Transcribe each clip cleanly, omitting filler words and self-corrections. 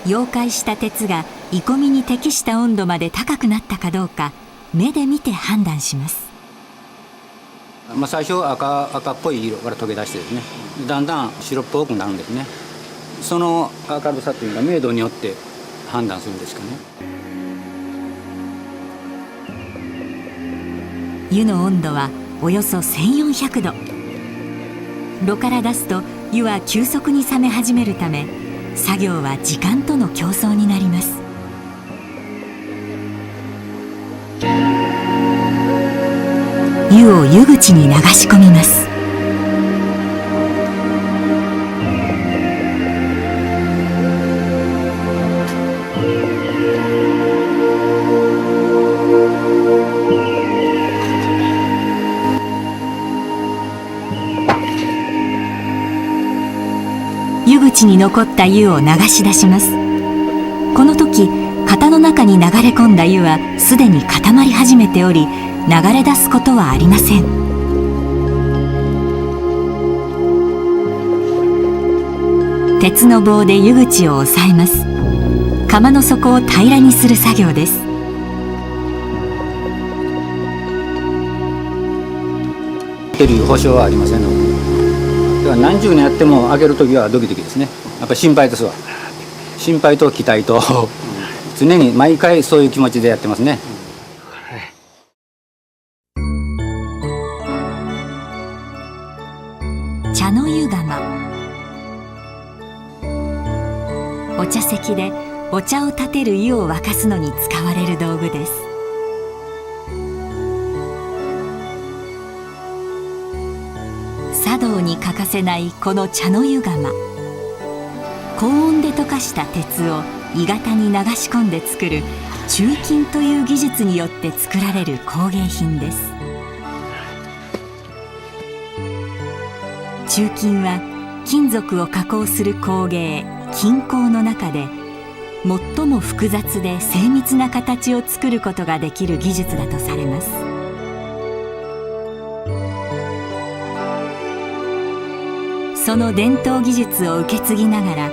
溶解した鉄が鋳込みに適した温度まで高くなったかどうか目で見て判断します。最初赤っぽい色から溶け出してですね、だんだん白っぽくなるんですね。その明るさというのが明度によって判断するんですかね。湯の温度はおよそ1400度。炉から出すと湯は急速に冷め始めるため、作業は時間との競争になります。湯を湯口に流し込みます。湯口に残った湯を流し出します。この時、型の中に流れ込んだ湯はすでに固まり始めており、流れ出すことはありません。鉄の棒で湯口を押さえます。釜の底を平らにする作業です。という保証はありませんので、だから何十年やっても上げるときはドキドキですね。やっぱり心配ですわ。心配と期待と常に毎回そういう気持ちでやってますね。茶の湯釜。お茶席でお茶を立てる湯を沸かすのに使われる道具です。茶道に欠かせないこの茶の湯釜。高温で溶かした鉄を鋳型に流し込んで作る鋳金という技術によって作られる工芸品です。鋳金は金属を加工する工芸金工の中で最も複雑で精密な形を作ることができる技術だとされます。その伝統技術を受け継ぎながら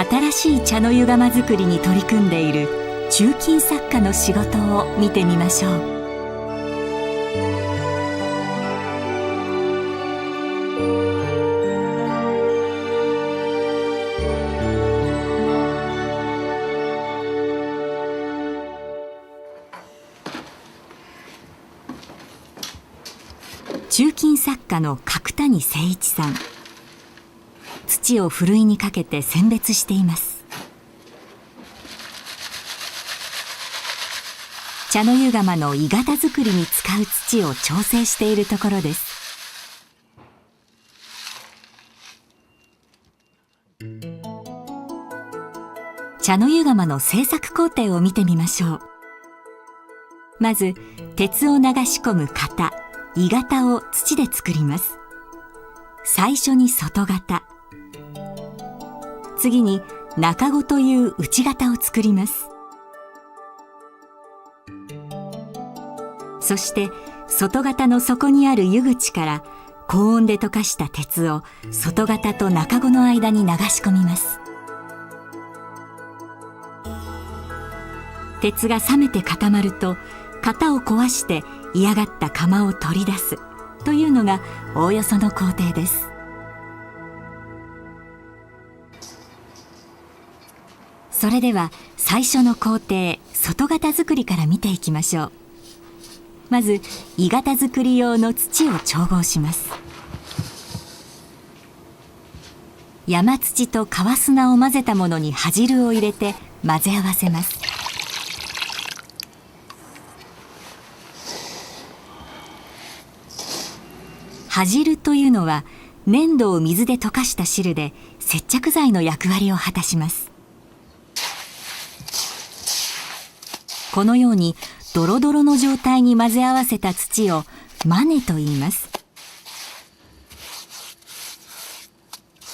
新しい茶の湯釜作りに取り組んでいる鋳金作家の仕事を見てみましょう。鋳金作家の角谷誠一さん。土をふるいにかけて選別しています。茶の湯釜の鋳型作りに使う土を調整しているところです。茶の湯釜の製作工程を見てみましょう。まず鉄を流し込む型鋳型を土で作ります。最初に外型、次に中子という内型を作ります。そして外型の底にある湯口から高温で溶かした鉄を外型と中子の間に流し込みます。鉄が冷めて固まると型を壊して嫌がった釜を取り出すというのがおおよその工程です。それでは最初の工程外型作りから見ていきましょう。まず鋳型作り用の土を調合します。山土と川砂を混ぜたものに葉汁を入れて混ぜ合わせます。葉汁というのは粘土を水で溶かした汁で接着剤の役割を果たします。このようにドロドロの状態に混ぜ合わせた土をマネと言います。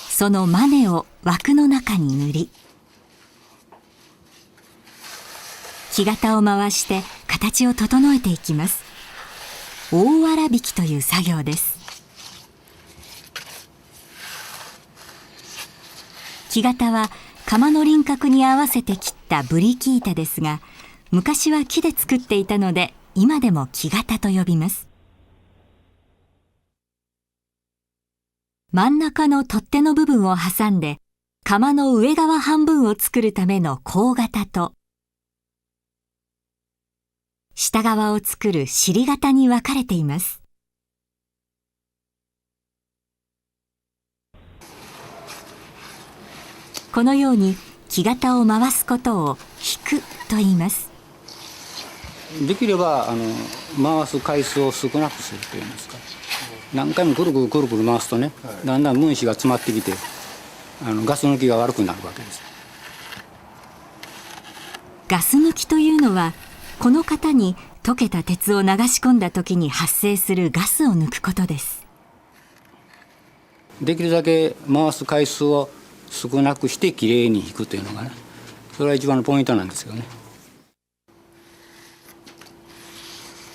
そのマネを枠の中に塗り、木型を回して形を整えていきます。大わらびきという作業です。木型は窯の輪郭に合わせて切ったブリキ板ですが、昔は木で作っていたので今でも木型と呼びます。真ん中の取っ手の部分を挟んで窯の上側半分を作るための甲型と、下側を作る尻型に分かれています。このように木型を回すことを引くと言います。できれば回す回数を少なくするというんですか、何回もくるくるくるくる回すとね、だんだん分子が詰まってきてガス抜きが悪くなるわけです。ガス抜きというのは、この型に溶けた鉄を流し込んだ時に発生するガスを抜くことです。できるだけ回す回数を少なくしてきれいに引くというのがね、それが一番のポイントなんですよね。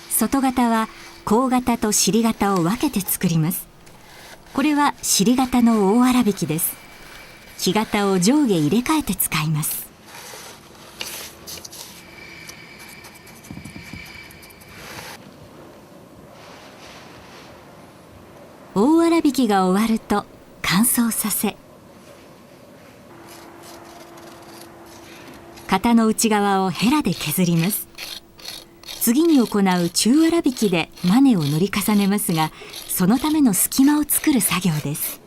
外型は甲型と尻型を分けて作ります。これは尻型の大粗挽きです。木型を上下入れ替えて使います。大粗挽きが終わると乾燥させ、型の内側をヘラで削ります。次に行う中粗挽きでマネを塗り重ねますが、そのための隙間を作る作業です。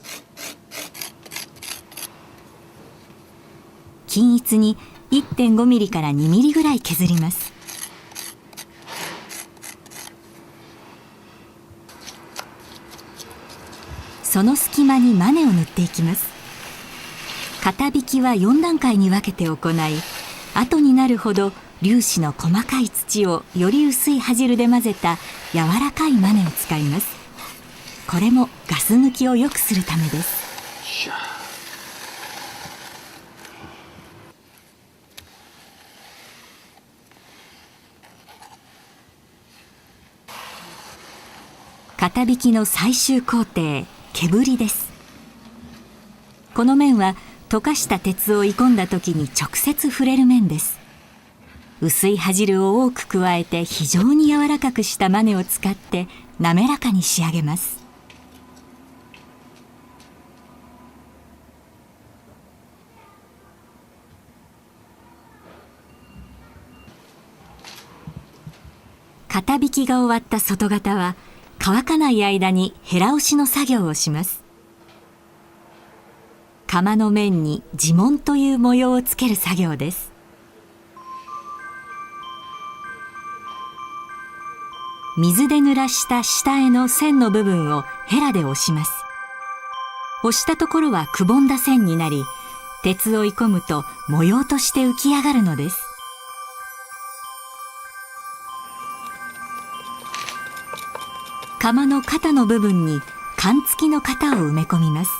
均一に 1.5 ミリから2ミリぐらい削ります。その隙間にマネを塗っていきます。型引きは4段階に分けて行い、後になるほど粒子の細かい土をより薄い端汁で混ぜた柔らかいマネを使います。これもガス抜きを良くするためです。型引きの最終工程、毛振りです。この面は溶かした鉄を鋳込んだ時に直接触れる面です。薄い端汁を多く加えて非常に柔らかくしたマネを使って滑らかに仕上げます。型引きが終わった外型は乾かない間にヘラ押しの作業をします。窯の面に地紋という模様をつける作業です。水で濡らした下絵の線の部分をヘラで押します。押したところはくぼんだ線になり、鉄を鋳込むと模様として浮き上がるのです。窯の肩の部分に缶付きの型を埋め込みます。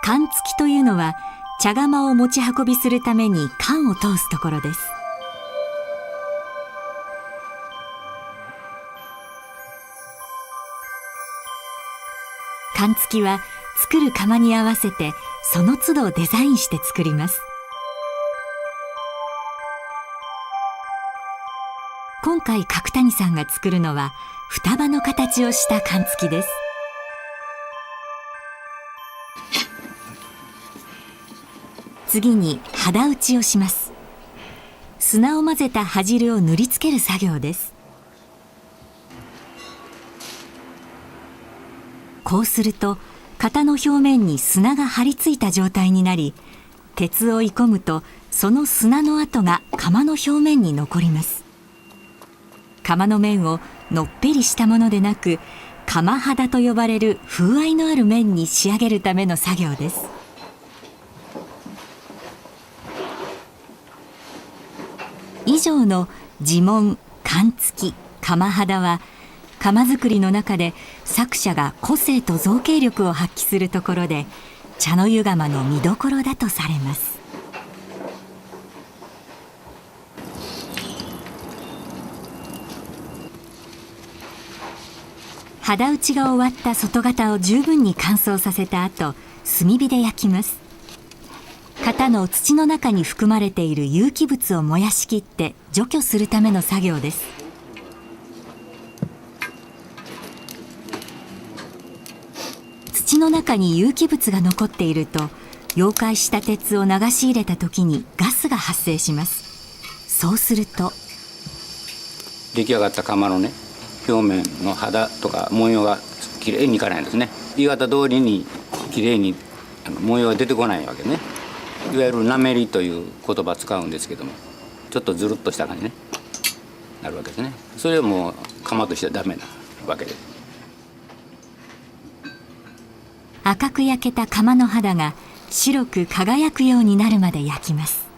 缶付きというのは茶釜を持ち運びするために缶を通すところです。缶付きは作る窯に合わせてその都度デザインして作ります。今回角谷さんが作るのは双葉の形をした缶付きです。次に肌打ちをします。砂を混ぜた端汁を塗りつける作業です。こうすると型の表面に砂が張り付いた状態になり、鉄を鋳込むとその砂の跡が窯の表面に残ります。窯の面をのっぺりしたものでなく、窯肌と呼ばれる風合いのある面に仕上げるための作業です。以上の地紋、缶付き、窯肌は窯作りの中で作者が個性と造形力を発揮するところで、茶の湯窯の見どころだとされます。肌打ちが終わった外型を十分に乾燥させた後、炭火で焼きます。型の土の中に含まれている有機物を燃やしきって除去するための作業です。土の中に有機物が残っていると、溶解した鉄を流し入れた時にガスが発生します。そうすると出来上がった窯のね、表面の肌とか模様がきれいにいかないんですね。言い方通りにきれいに模様が出てこないわけね。いわゆるなめりという言葉使うんですけども、ちょっとずるっとした感じねなるわけですね。それはもう窯としてはダメなわけです。赤く焼けた窯の肌が白く輝くようになるまで焼きます。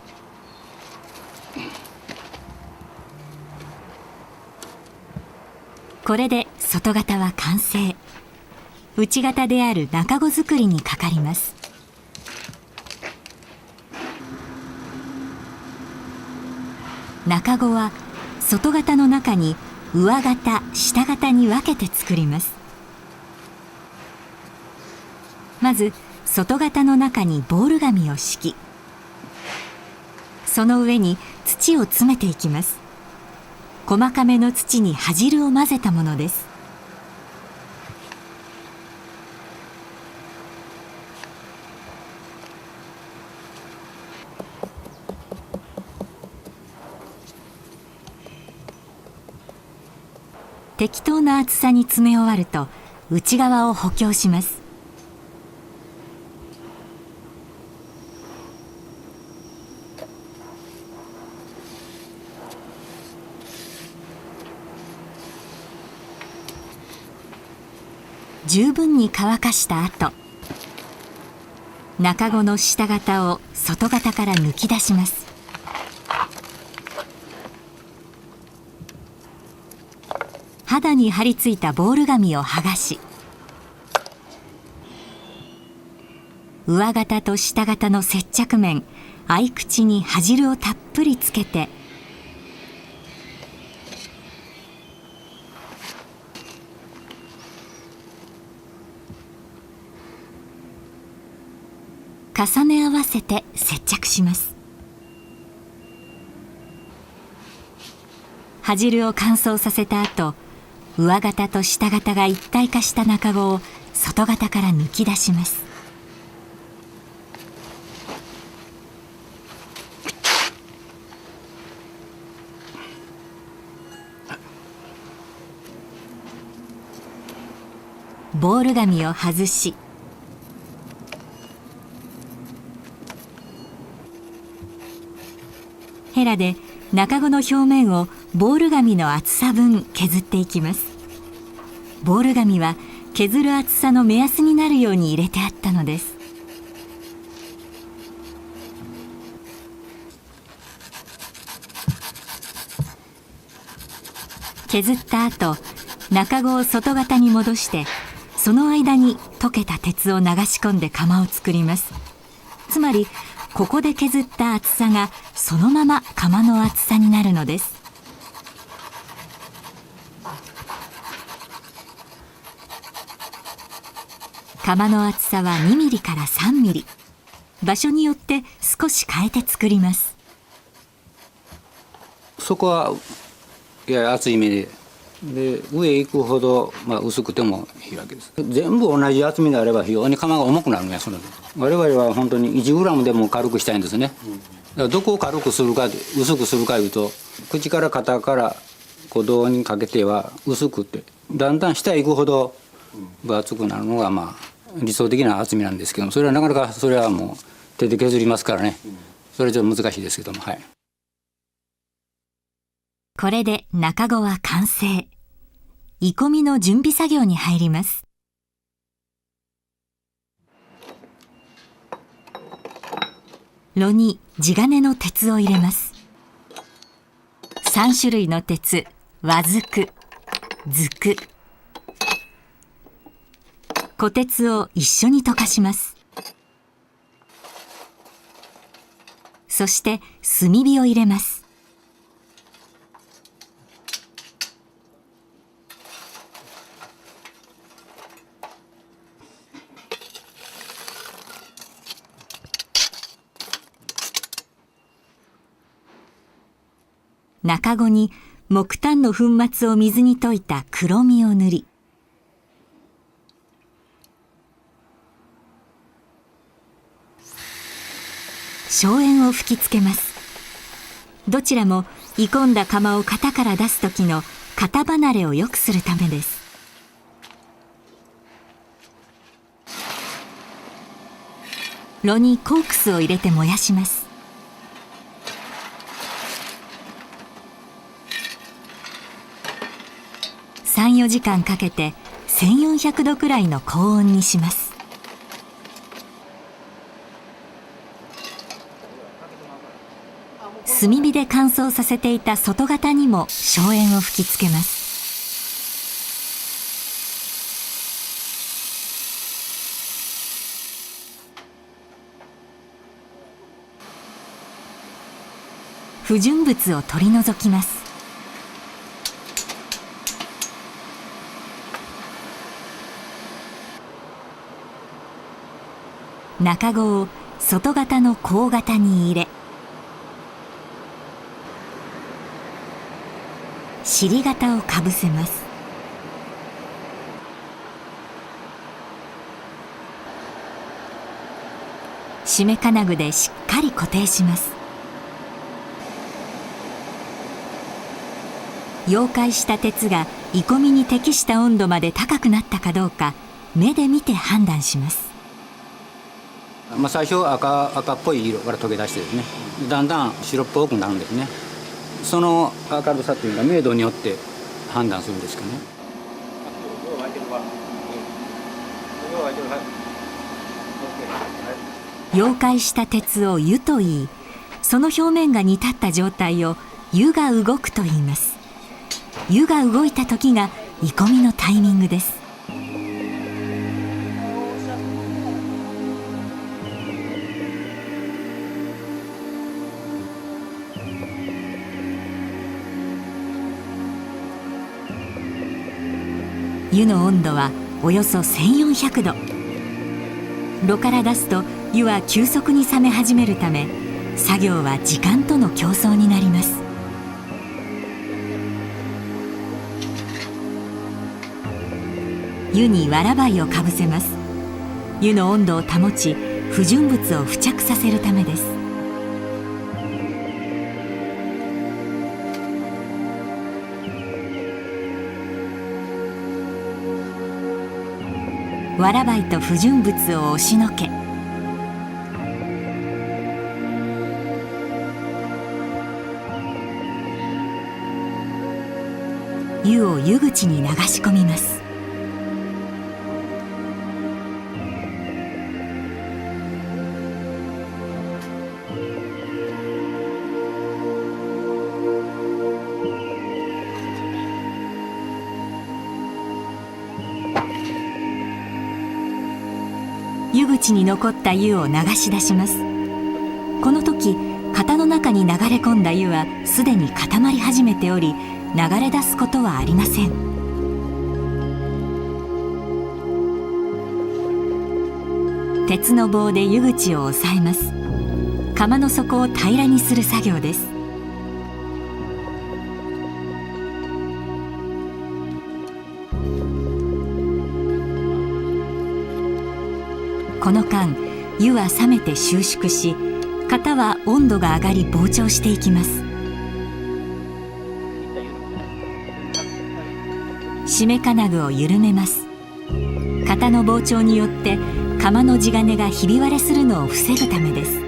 これで外型は完成。内型である中子作りにかかります。中子は外型の中に上型、下型に分けて作ります。まず外型の中にボール紙を敷き、その上に土を詰めていきます。細かめの土に端汁を混ぜたものです。適当な厚さに詰め終わると内側を補強します。十分に乾かした後、中子の下型を外型から抜き出します。肌に張り付いたボール紙を剥がし、上型と下型の接着面、合い口に端汁をたっぷりつけて、重ね合わせて接着します。端汁を乾燥させた後、上型と下型が一体化した中子を外型から抜き出します。ボール紙を外し、ヘラで中子の表面をボール紙の厚さ分削っていきます。ボール紙は削る厚さの目安になるように入れてあったのです。削った後、中子を外型に戻して、その間に溶けた鉄を流し込んで窯を作ります。つまりここで削った厚さがそのまま窯の厚さになるのです。窯の厚さは2ミリから3ミリ。場所によって少し変えて作ります。そこはやや厚い目で、上行くほど、薄くてもいいわけです。全部同じ厚みであれば非常に窯が重くなるんや。その我々は本当に1グラムでも軽くしたいんですね。だからどこを軽くするか薄くするかいうと、口から肩から鼓動にかけては薄くって、だんだん下へ行くほど分厚くなるのが理想的な厚みなんですけども、それはなかなかそれはもう手で削りますからね。それちょっと難しいですけども、はい。これで中子は完成。鋳込みの準備作業に入ります。炉に地金の鉄を入れます。3種類の鉄、和づく、小鉄を一緒に溶かします。そして炭火を入れます。中子に木炭の粉末を水に溶いた黒みを塗り、硝煙を吹きつけます。どちらも鋳込んだ釜を型から出す時の型離れを良くするためです。炉にコークスを入れて燃やします。3、4時間かけて1400度くらいの高温にします。炭火で乾燥させていた外型にも硝煙を吹きつけます。不純物を取り除きます。中子を外型の鋼型に入れ、尻型をかぶせます。締め金具でしっかり固定します。溶解した鉄が鋳込みに適した温度まで高くなったかどうか目で見て判断します。最初赤っぽい色から溶け出してですね、だんだん白っぽくなるんですね。その明るさというのは明度によって判断するんですかね。溶解した鉄を湯といい、その表面が煮立った状態を湯が動くと言います。湯が動いた時が鋳込みのタイミングです。湯の温度はおよそ1400度。炉から出すと湯は急速に冷め始めるため、作業は時間との競争になります。湯にわら灰をかぶせます。湯の温度を保ち、不純物を付着させるためです。わら灰と不純物を押しのけ、湯を湯口に流し込みます。湯口に残った湯を流し出します。この時、型の中に流れ込んだ湯はすでに固まり始めており、流れ出すことはありません。鉄の棒で湯口を押さえます。釜の底を平らにする作業です。この間、湯は冷めて収縮し、型は温度が上がり膨張していきます。締め金具を緩めます。型の膨張によって釜の地金がひび割れするのを防ぐためです。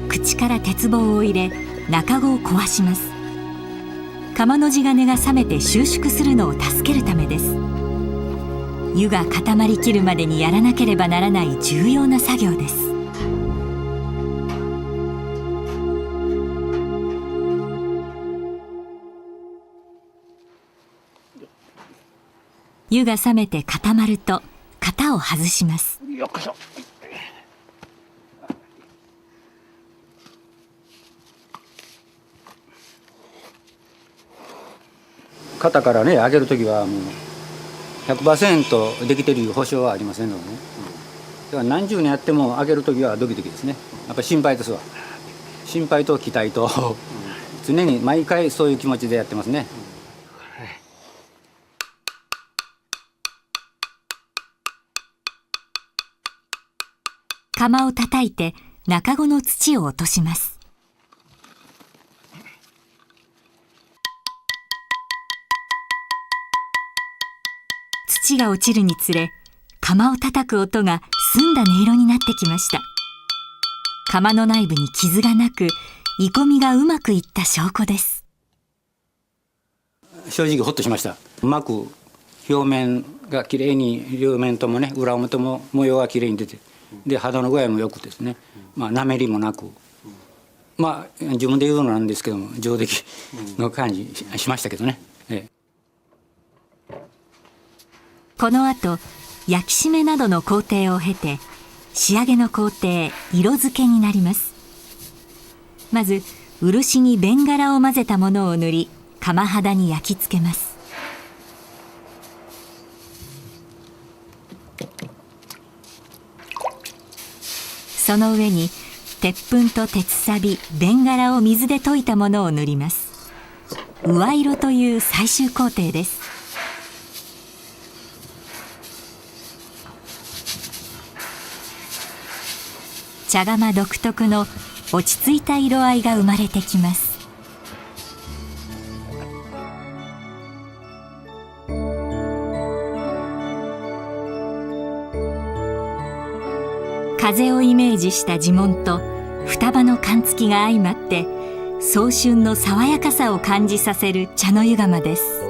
口から鉄棒を入れ、中子を壊します。釜の地金が冷めて収縮するのを助けるためです。湯が固まりきるまでにやらなければならない重要な作業です。湯が冷めて固まると型を外します。よっこいしょ。肩からね上げるときはもう 100% できてるいう保証はありませんのでね、だから何十年やっても上げるときはドキドキですね。やっぱり心配ですわ。心配と期待と常に毎回そういう気持ちでやってますね。釜を叩いて中子の土を落とします。土が落ちるにつれ、釜を叩く音が澄んだ音色になってきました。釜の内部に傷がなく、鋳込みがうまくいった証拠です。正直ほっとしました。うまく表面がきれいに両面ともね裏表も模様がきれいに出て、で肌の具合もよくですね、滑りもなく、自分で言うのなんですけども上出来の感じしましたけどね。この後焼き締めなどの工程を経て仕上げの工程色付けになります。まず漆にベンガラを混ぜたものを塗り釜肌に焼き付けます。その上に鉄粉と鉄サビベンガラを水で溶いたものを塗ります。上色という最終工程です。茶釜独特の落ち着いた色合いが生まれてきます。風をイメージした地紋と双葉の寒月が相まって早春の爽やかさを感じさせる茶の湯釜です。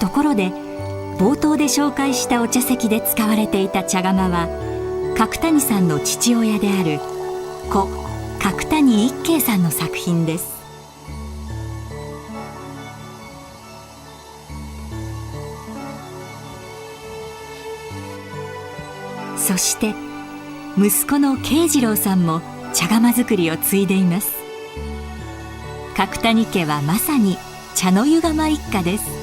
ところで冒頭で紹介したお茶席で使われていた茶釜は角谷さんの父親である故角谷一慶さんの作品です。そして息子の慶次郎さんも茶釜作りを継いでいます。角谷家はまさに茶の湯釜一家です。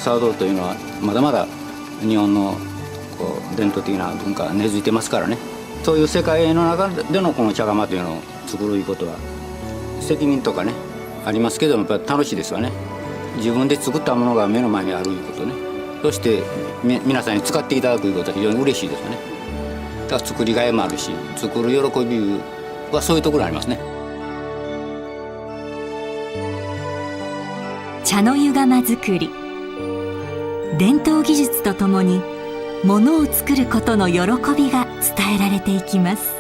茶道というのはまだまだ日本の伝統的な文化が根付いてますからね。そういう世界の中でのこの茶釜というのを作るいうことは責任とかねありますけども、やっぱ楽しいですわね。自分で作ったものが目の前にあるいうことね。そして皆さんに使っていただくいうことは非常に嬉しいですよね。だから作りがいもあるし、作る喜びはそういうところにありますね。茶の湯釜作り、伝統技術とともにものを作ることの喜びが伝えられていきます。